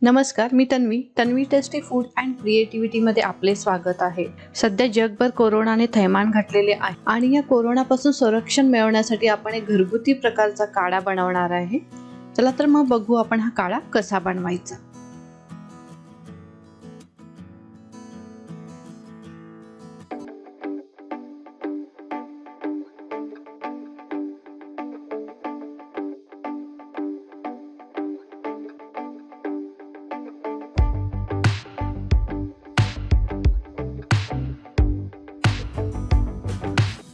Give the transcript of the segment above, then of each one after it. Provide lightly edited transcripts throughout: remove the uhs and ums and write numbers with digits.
नमस्कार, मी Tanvi tasty food and क्रिएटिव्हिटीमध्ये आपले स्वागत आहे. सध्या जगभर कोरोनाने थैमान घातलेले आहे आणि या कोरोनापासून संरक्षण मिळवण्यासाठी आपण एक घरगुती प्रकारचा काढा बनवणार आहे. चला तर मग बघू आपण हा काढा कसा बनवायचा.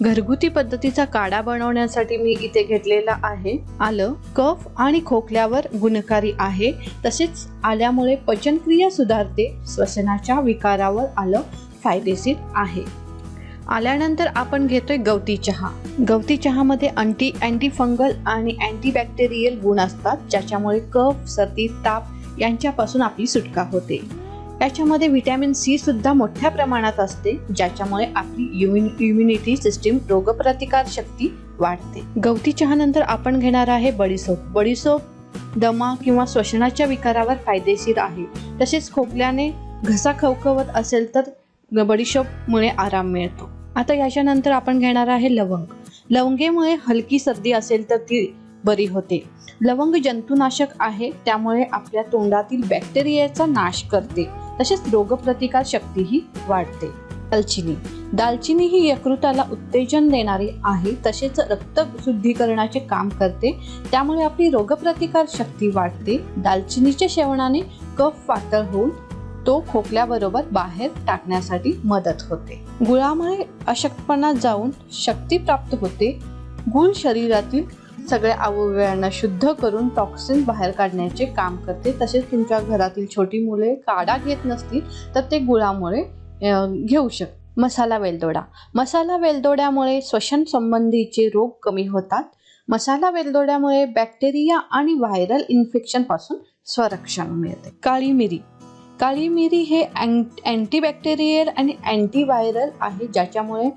घरगुती पद्धतीचा काढा बनवण्यासाठी मी इथे घेतलेला आहे आलं. कफ आणि खोकल्यावर गुणकारी आहे. तसेच आल्यामुळे पचनक्रिया सुधारते. श्वसनाच्या विकारावर आलं फायदेशीर आहे. आल्यानंतर आपण घेतोय गवती चहा. गवती चहामध्ये अँटी फंगल आणि अँटीबॅक्टेरियल गुण असतात, ज्याच्यामुळे कफ, सर्दी, ताप यांच्यापासून आपली सुटका होते. याच्यामध्ये व्हिटॅमिन सी सुद्धा मोठ्या प्रमाणात असते, ज्याच्यामुळे आपली इम्युनिटी सिस्टीम, रोगप्रतिकार शक्ती वाढते. गवती चहानंतर आपण घेणार आहे बडीशोप. बडीशोप दमा किंवा श्वसनाच्या विकारावर फायदेशीर आहे. तसेच खोकल्याने घसा खवखवत असेल तर बडीशोपमुळे आराम मिळतो. आता याच्यानंतर आपण घेणार आहे लवंग. लवंगेमुळे हलकी सर्दी असेल तर ती बरी होते. लवंग जंतुनाशक आहे, त्यामुळे आपल्या तोंडातील बॅक्टेरियाचा नाश करते. तसेच रोगप्रतिकार शक्तीही वाढते. दालचिनी ही यकृताला उत्तेजन देणारी आहे. तसेच रक्त शुद्धीकरणाचे काम करते, त्यामुळे आपली रोगप्रतिकार शक्ती वाढते. दालचिनीच्या सेवनाने कफ पातळ होऊन तो खोकल्याबरोबर बाहेर टाकण्यासाठी मदत होते. गुळामुळे अशक्तपणा जाऊन शक्ती प्राप्त होते. गुळ शरीरातील सगळ्या अवयवांना शुद्ध करून टॉक्सिन बाहेर काढण्याचे काम करते. तसेच तुमच्या घरातील छोटी मुले काढा घेत नसतील तर ते गुळामुळे घेऊ शकतात. मसाला वेलदोड्यामुळे श्वसन संबंधीचे रोग कमी होतात. मसाला वेलदोड्यामुळे बॅक्टेरिया आणि व्हायरल इन्फेक्शन पासून संरक्षण मिळते. काळी मिरी हे अँटीबॅक्टेरियल आणि अँटीव्हायरल आहे, ज्याच्यामुळे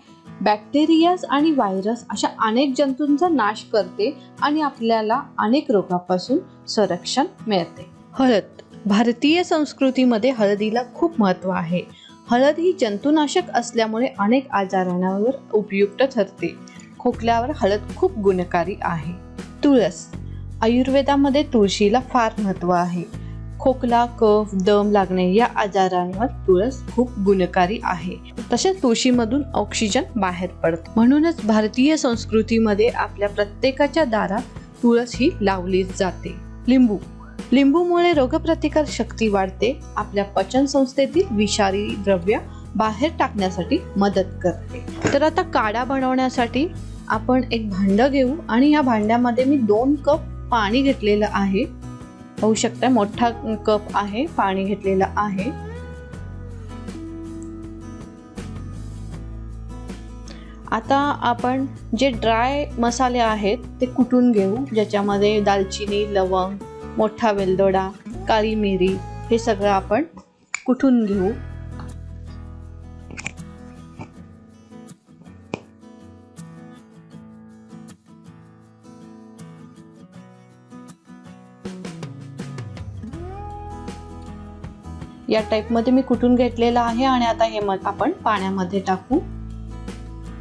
बॅक्टेरियाज आणि व्हायरस अशा अनेक जंतूंचा नाश करते आणि आपल्याला अनेक रोगांपासून संरक्षण मिळते. हळद. भारतीय संस्कृतीमध्ये हळदीला खूप महत्त्व आहे. हळद ही जंतुनाशक असल्यामुळे अनेक आजारांवर उपयुक्त ठरते. खोकल्यावर हळद खूप गुणकारी आहे. तुळस. आयुर्वेदामध्ये तुळशीला फार महत्त्व आहे. खोकला, कफ, दम लागणे या आजारांवर तुळस खूप गुणकारी आहे. तसेच तुळशीमधून ऑक्सिजन बाहेर पडतो. म्हणूनच भारतीय संस्कृतीमध्ये आपल्या प्रत्येकाच्या दारात तुळस ही लावलीच जाते. लिंबूमुळे रोगप्रतिकार शक्ती वाढते. आपल्या पचन संस्थेतील विषारी द्रव्य बाहेर टाकण्यासाठी मदत करते. तर आता काढा बनवण्यासाठी आपण एक भांडं घेऊ आणि या भांड्यामध्ये मी 2 कप पाणी घेतलेलं आहे. होऊ शकता मोठा कप आहे पाणी घेतलेला आहे. आता आपण जे ड्राय मसाले आहेत ते कुटून घेऊ, ज्याच्यामध्ये दालचिनी, लवंग, मोठा वेलदोडा, काळी मिरी हे सगळं आपण कुटून घेऊ. या टाईपमध्ये मी कुटून घेतलेलं आहे आणि आता हे आपण पाण्यामध्ये टाकू.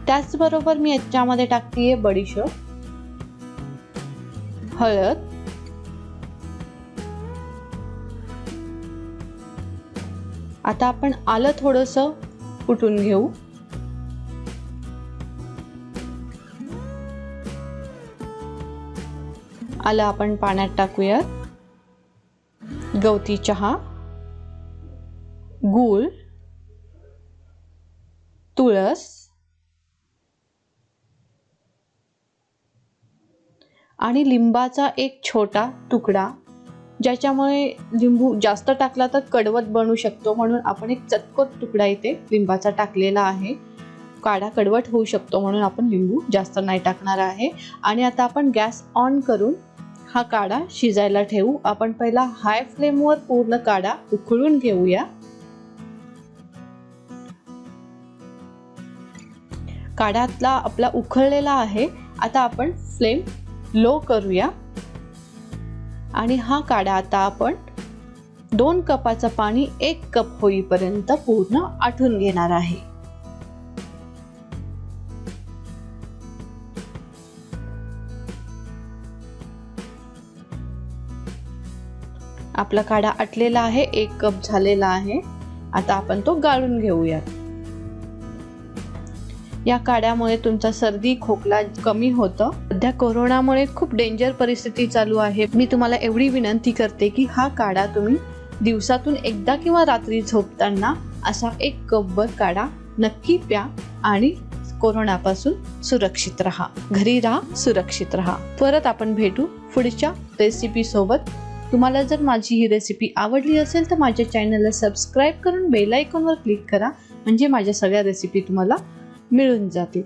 त्याचबरोबर मी याच्यामध्ये टाकतेय बडीशोप, हळद, आता आपण आलं थोडंसं कुटून घेऊ. आलं आपण पाण्यात टाकूया. गवती चहा, गूळ, तुळस आणि लिंबाचा एक छोटा तुकडा, ज्याच्यामुळे लिंबू जास्त टाकला तर कडवट बनू शकतो, म्हणून आपण एक चतकोर तुकडा इथे लिंबाचा टाकलेला आहे. काढा कडवट होऊ शकतो म्हणून आपण लिंबू जास्त नाही टाकणार आहे. आणि आता आपण गॅस ऑन करून हा काढा शिजायला ठेवू. आपण पहिला हाय फ्लेमवर पूर्ण काढा उकळून घेऊया. काढ्यातला आपला उकळलेला आहे. आता आपण फ्लेम लो करूया आणि हा काढा आता आपण 2 कपाचं पाणी 1 कप होईपर्यंत पूर्ण आटून घेणार आहे. आपला काढा आटलेला आहे, 1 कप झालेला आहे. आता आपण तो गाळून घेऊयात. या काढ्यामुळे तुमचा सर्दी खोकला कमी होतं. सध्या कोरोनामुळे खूप डेंजर परिस्थिती चालू आहे. मी तुम्हाला एवढी विनंती करते की हा काढा तुम्ही दिवसातून एकदा किंवा रात्री झोपताना असा 1 कपभर काढा नक्की प्या आणि कोरोनापासून सुरक्षित राहा. घरी राहा, सुरक्षित राहा. परत आपण भेटू पुढच्या रेसिपी सोबत. तुम्हाला जर माझी ही रेसिपी आवडली असेल तर माझ्या चॅनलला सबस्क्राईब करून बेल आयकॉनवर क्लिक करा, म्हणजे माझ्या सगळ्या रेसिपी तुम्हाला मिळून जातील.